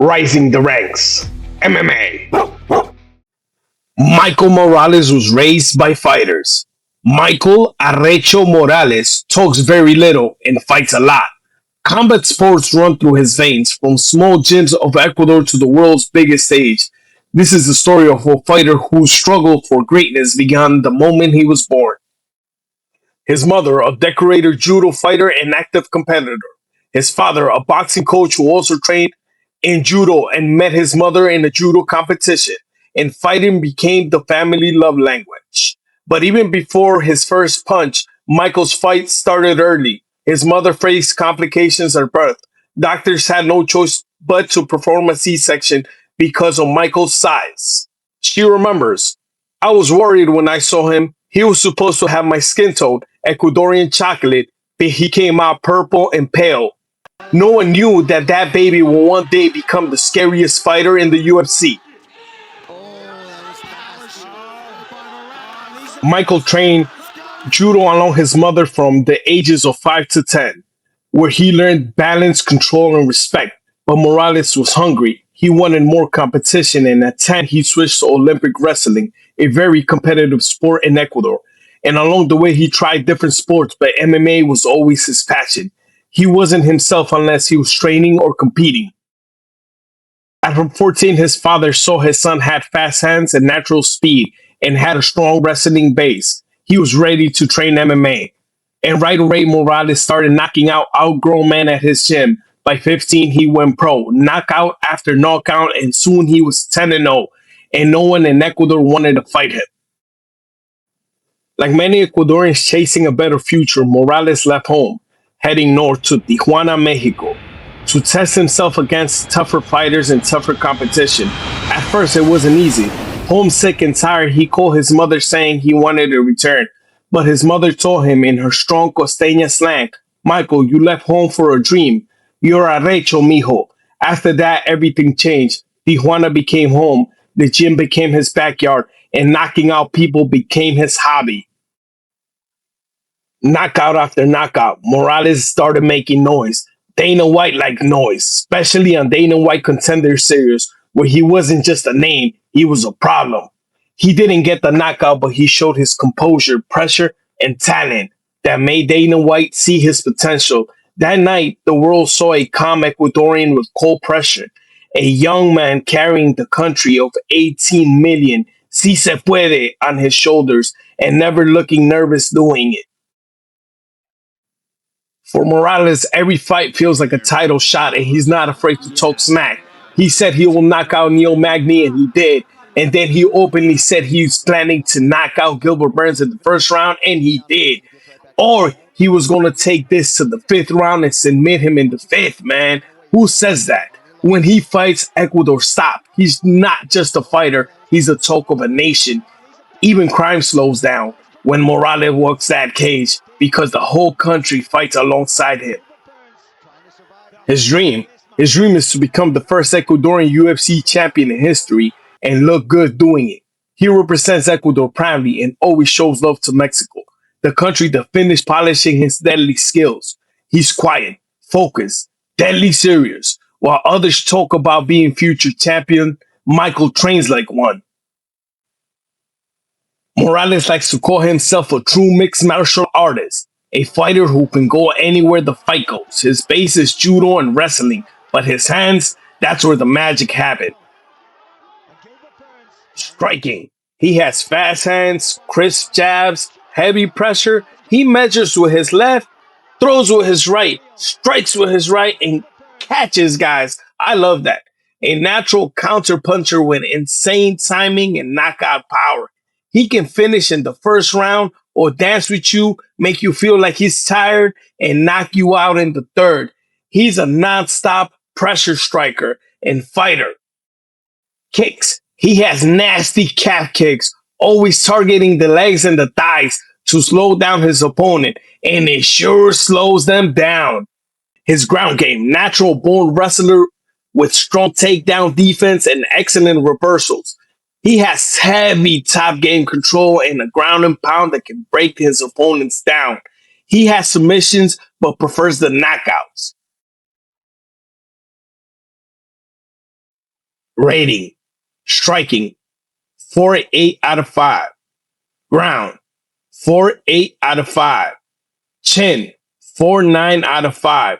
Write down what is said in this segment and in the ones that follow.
Rising the ranks. MMA. Michael Morales was raised by fighters. Michael Arrecho Morales talks very little and fights a lot. Combat sports run through his veins, from small gyms of Ecuador to the world's biggest stage. This is the story of a fighter whose struggle for greatness began the moment he was born. His mother, a decorated judo fighter and active competitor. His father, a boxing coach who also trained in judo and met his mother in a judo competition. And fighting became the family love language. But even before his first punch, Michael's fight started early. His mother faced complications at birth. Doctors had no choice but to perform a C-section because of Michael's size. She remembers, I was worried when I saw him. He was supposed to have my skin tone, Ecuadorian chocolate, but he came out purple and pale. No one knew that that baby will one day become the scariest fighter in the UFC. Michael trained judo along his mother from the ages of 5 to 10, where he learned balance, control, and respect. But Morales was hungry. He wanted more competition, and at 10, he switched to Olympic wrestling, a very competitive sport in Ecuador. And along the way, he tried different sports, but MMA was always his passion. He wasn't himself unless he was training or competing. At 14, his father saw his son had fast hands and natural speed and had a strong wrestling base. He was ready to train MMA. And right away, Morales started knocking out outgrown men at his gym. By 15, he went pro, knockout after knockout, and soon he was 10-0, and no one in Ecuador wanted to fight him. Like many Ecuadorians chasing a better future, Morales left home, heading north to Tijuana, Mexico, to test himself against tougher fighters and tougher competition. At first, it wasn't easy. Homesick and tired, he called his mother saying he wanted to return. But his mother told him in her strong costeña slang, Michael, you left home for a dream. You're Arrecho, mijo. After that, everything changed. Tijuana became home. The gym became his backyard, and knocking out people became his hobby. Knockout after knockout, Morales started making noise. Dana White liked noise, especially on Dana White Contender Series, where he wasn't just a name, he was a problem. He didn't get the knockout, but he showed his composure, pressure, and talent that made Dana White see his potential. That night, the world saw a calm Ecuadorian with cold pressure, a young man carrying the country of 18 million, si se puede, on his shoulders, and never looking nervous doing it. For Morales, every fight feels like a title shot, and he's not afraid to talk smack. He said he will knock out Neil Magny, and he did. And then he openly said he's planning to knock out Gilbert Burns in the first round, and he did. Or he was going to take this to the fifth round and submit him in the fifth, man. Who says that? When he fights, Ecuador stop. He's not just a fighter, he's a talk of a nation. Even crime slows down when Morales walks that cage because the whole country fights alongside him. His dream, his dream is to become the first Ecuadorian UFC champion in history and look good doing it. He represents Ecuador proudly and always shows love to Mexico, the country that finished polishing his deadly skills. He's quiet, focused, deadly serious. While others talk about being future champion, Michael trains like one. Morales likes to call himself a true mixed martial artist, a fighter who can go anywhere the fight goes. His base is judo and wrestling, but his hands, that's where the magic happens. Striking. He has fast hands, crisp jabs, heavy pressure. He measures with his left, throws with his right, strikes with his right, and catches guys. I love that. A natural counterpuncher with insane timing and knockout power. He can finish in the first round or dance with you, make you feel like he's tired, and knock you out in the third. He's a non-stop pressure striker and fighter. Kicks. He has nasty calf kicks, always targeting the legs and the thighs to slow down his opponent, and it sure slows them down. His ground game, natural born wrestler with strong takedown defense and excellent reversals. He has heavy top game control and a ground and pound that can break his opponents down. He has submissions but prefers the knockouts. Rating: striking, 4.8 out of 5. Ground, 4.8 out of 5. Chin, 4.9 out of 5.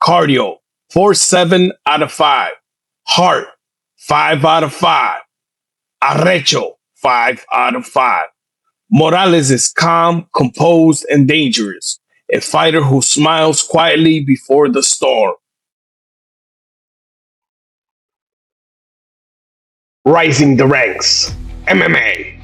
Cardio, 4.7 out of 5. Heart, 5 out of 5. Arrecho, 5 out of 5. Morales is calm, composed, and dangerous. A fighter who smiles quietly before the storm. Rising the ranks. MMA.